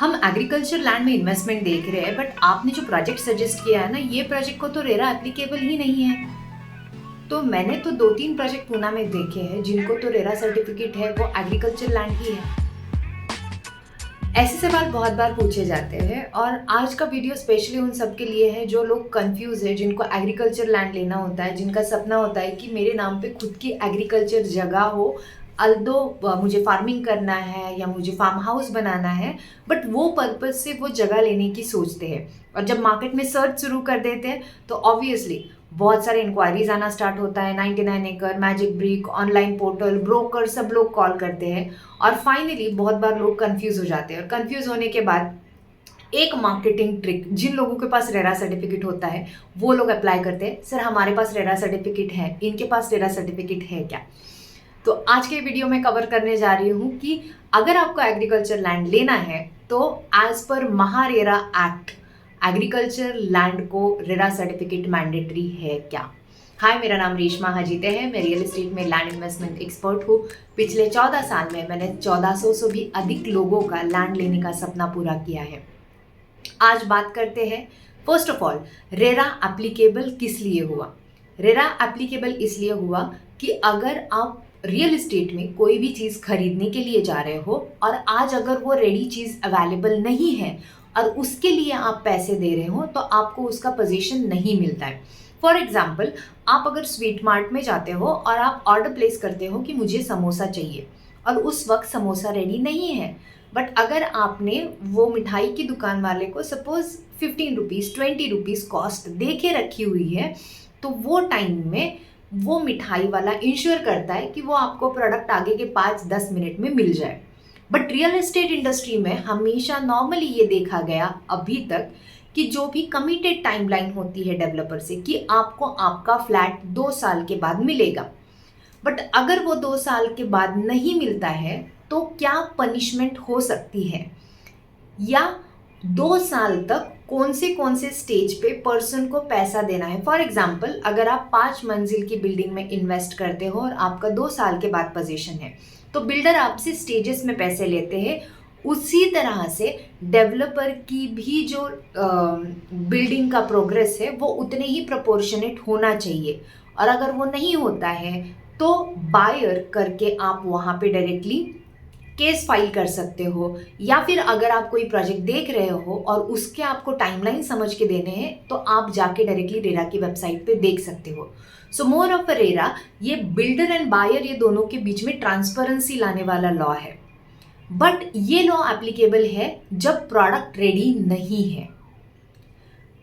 हम agriculture land में investment देख रहे हैं, बट आपने जो प्रोजेक्ट सजेस्ट किया है ना, ये प्रोजेक्ट को तो रेरा एप्लीकेबल ही नहीं है। तो मैंने तो 2-3 प्रोजेक्ट पूना में देखे हैं जिनको तो रेरा सर्टिफिकेट है, वो एग्रीकल्चर लैंड ही है। ऐसे सवाल बहुत बार पूछे जाते हैं और आज का वीडियो स्पेशली उन सब के लिए है जो लोग कंफ्यूज है, जिनको एग्रीकल्चर लैंड लेना होता है, जिनका सपना होता है कि मेरे नाम पे खुद की एग्रीकल्चर जगह हो, अल्दो मुझे फार्मिंग करना है या मुझे फार्म हाउस बनाना है, बट वो पर्पज से वो जगह लेने की सोचते हैं। और जब मार्केट में सर्च शुरू कर देते हैं तो ऑब्वियसली बहुत सारे इंक्वायरीज आना स्टार्ट होता है। 99 एकड़, magic brick, online portal, broker, सब लोग कॉल करते हैं और फाइनली बहुत बार लोग कंफ्यूज हो जाते हैं। और कंफ्यूज होने के बाद एक मार्केटिंग ट्रिक जिन लोगों के पास रेरा सर्टिफिकेट होता है वो लोग अप्लाई करते हैं, सर हमारे पास रेरा सर्टिफिकेट है, इनके पास रेरा सर्टिफिकेट है क्या? तो आज के वीडियो में कवर करने जा रही हूँ कि अगर आपको एग्रीकल्चर लैंड लेना है तो as per MahaRERA act agriculture land को रेरा सर्टिफिकेट मैंडेटरी है क्या? हाय, मेरा नाम रेशमा हजीते है। मैं रियल एस्टेट में लैंड इन्वेस्टमेंट एक्सपर्ट हूँ। पिछले 14 साल में मैंने 1400 से भी अधिक लोगों का लैंड लेने का सपना पूरा किया है। आज बात करते हैं first of all, RERA applicable किस लिए हुआ? रेरा एप्लीकेबल इसलिए हुआ कि अगर आप रियल एस्टेट में कोई भी चीज़ खरीदने के लिए जा रहे हो और आज अगर वो रेडी चीज़ अवेलेबल नहीं है और उसके लिए आप पैसे दे रहे हो तो आपको उसका पोजीशन नहीं मिलता है। फॉर एग्जाम्पल, आप अगर स्वीट मार्ट में जाते हो और आप ऑर्डर प्लेस करते हो कि मुझे समोसा चाहिए और उस वक्त समोसा रेडी नहीं है, बट अगर आपने वो मिठाई की दुकान वाले को सपोज 15 रुपीज़ 20 रुपीज़ कॉस्ट दे के रखी हुई है, तो वो टाइम में वो मिठाई वाला इंश्योर करता है कि वो आपको प्रोडक्ट आगे के 5-10 मिनट में मिल जाए। बट रियल एस्टेट इंडस्ट्री में हमेशा नॉर्मली ये देखा गया अभी तक कि जो भी कमिटेड टाइमलाइन होती है डेवलपर से कि आपको आपका फ्लैट 2 साल के बाद मिलेगा, बट अगर वो 2 साल के बाद नहीं मिलता है तो क्या पनिशमेंट हो सकती है, या 2 साल तक कौन से स्टेज पे पर्सन को पैसा देना है। फॉर एग्जाम्पल, अगर आप 5 मंजिल की बिल्डिंग में इन्वेस्ट करते हो और आपका 2 साल के बाद पोजीशन है तो बिल्डर आपसे स्टेजेस में पैसे लेते हैं। उसी तरह से डेवलपर की भी जो बिल्डिंग का प्रोग्रेस है वो उतने ही प्रोपोर्शनेट होना चाहिए, और अगर वो नहीं होता है तो बायर करके आप वहाँ पे डायरेक्टली केस फाइल कर सकते हो, या फिर अगर आप कोई प्रोजेक्ट देख रहे हो और उसके आपको टाइमलाइन समझ के देने हैं तो आप जाके डायरेक्टली रेरा की वेबसाइट पे देख सकते हो। सो मोर ऑफ अ रेरा, ये बिल्डर एंड बायर ये दोनों के बीच में ट्रांसपेरेंसी लाने वाला लॉ है। बट ये लॉ एप्लीकेबल है जब प्रोडक्ट रेडी नहीं है।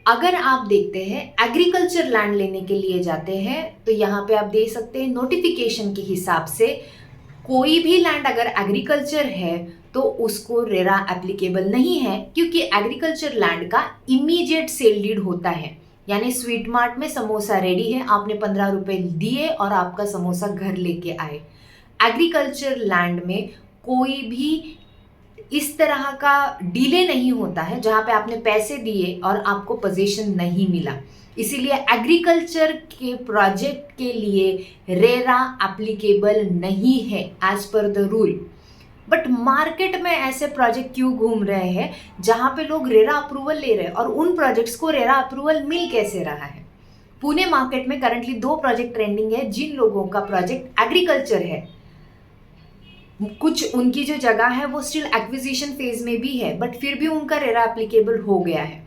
अगर आप देखते हैं एग्रीकल्चर लैंड लेने के लिए जाते हैं तो यहाँ पे आप देख सकते हैं नोटिफिकेशन के हिसाब से कोई भी लैंड अगर एग्रीकल्चर है तो उसको रेरा एप्लीकेबल नहीं है, क्योंकि एग्रीकल्चर लैंड का इमीडिएट सेल डीड होता है। यानी स्वीट मार्ट में समोसा रेडी है, आपने 15 रुपए दिए और आपका समोसा घर लेके आए। एग्रीकल्चर लैंड में कोई भी इस तरह का डिले नहीं होता है जहाँ पे आपने पैसे दिए और आपको पोजीशन नहीं मिला। इसीलिए एग्रीकल्चर के प्रोजेक्ट के लिए रेरा एप्लीकेबल नहीं है as per the rule. But market में ऐसे प्रोजेक्ट क्यों घूम रहे हैं जहाँ पे लोग रेरा अप्रूवल ले रहे हैं, और उन प्रोजेक्ट्स को रेरा अप्रूवल मिल कैसे रहा है? पुणे मार्केट में करंटली 2 प्रोजेक्ट ट्रेंडिंग है जिन लोगों का प्रोजेक्ट एग्रीकल्चर है। कुछ उनकी जो जगह है वो स्टिल एक्विजिशन फेज में भी है, बट फिर भी उनका रेरा एप्लीकेबल हो गया है।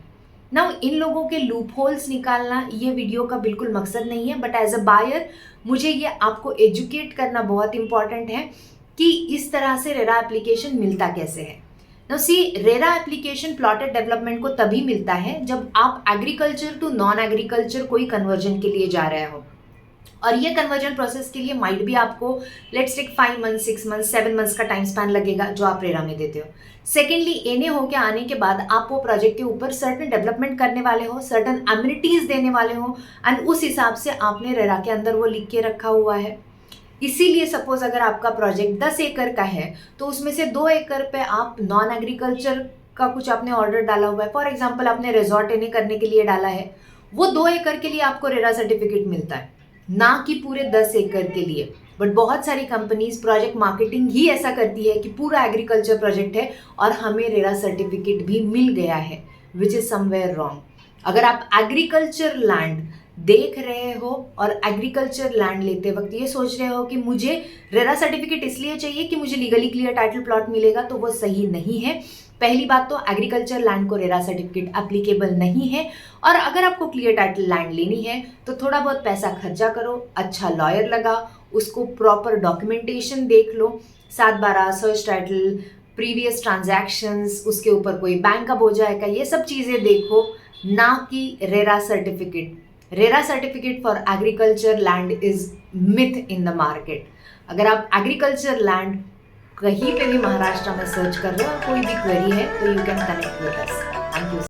ना इन लोगों के लूप होल्स निकालना ये वीडियो का बिल्कुल मकसद नहीं है, बट एज अ बायर मुझे ये आपको एजुकेट करना बहुत इंपॉर्टेंट है कि इस तरह से रेरा एप्लीकेशन मिलता कैसे है। ना सी, रेरा एप्लीकेशन प्लॉटेड डेवलपमेंट को तभी मिलता है जब आप एग्रीकल्चर टू नॉन एग्रीकल्चर कोई कन्वर्जन के लिए जा रहे हो, और ये कन्वर्जन प्रोसेस के लिए माइट भी आपको let's take 5 months 6 months 7 months का टाइम स्पैन लगेगा जो आप रेरा में देते हो। सेकेंडली, एनए होके आने के बाद आप वो प्रोजेक्ट के ऊपर सर्टन डेवलपमेंट करने वाले हो, सर्टन एमिनिटीज देने वाले हो, एंड उस हिसाब से आपने रेरा के अंदर वो लिख के रखा हुआ है। इसीलिए सपोज अगर आपका प्रोजेक्ट 10 एकड़ का है तो उसमें से 2 एकड़ पे आप नॉन एग्रीकल्चर का कुछ आपने ऑर्डर डाला हुआ है। फॉर एग्जाम्पल, आपने रिजॉर्ट एनए करने के लिए डाला है, वो 2 एकड़ के लिए आपको रेरा सर्टिफिकेट मिलता है, ना कि पूरे 10 एकड़ के लिए। बट बहुत सारी कंपनीज प्रोजेक्ट मार्केटिंग ही ऐसा करती है कि पूरा एग्रीकल्चर प्रोजेक्ट है और हमें रेरा सर्टिफिकेट भी मिल गया है, विच इज समवेयर रॉन्ग। अगर आप एग्रीकल्चर लैंड देख रहे हो और एग्रीकल्चर लैंड लेते वक्त ये सोच रहे हो कि मुझे रेरा सर्टिफिकेट इसलिए चाहिए कि मुझे लीगली क्लियर टाइटल प्लॉट मिलेगा, तो वो सही नहीं है। पहली बात तो एग्रीकल्चर लैंड को रेरा सर्टिफिकेट एप्लीकेबल नहीं है, और अगर आपको क्लियर टाइटल लैंड लेनी है तो थोड़ा बहुत पैसा खर्चा करो, अच्छा लॉयर लगा, उसको प्रॉपर डॉक्यूमेंटेशन देख लो, 7/12 सर्च टाइटल, प्रीवियस ट्रांजैक्शंस, उसके ऊपर कोई बैंक का बोझा है का, ये सब चीज़ें देखो, ना कि RERA certificate. RERA certificate for agriculture land is myth in the market. अगर आप एग्रीकल्चर लैंड कहीं पे भी महाराष्ट्र में सर्च कर रहे हो और कोई भी क्वेरी है तो you can connect with us. Thank you.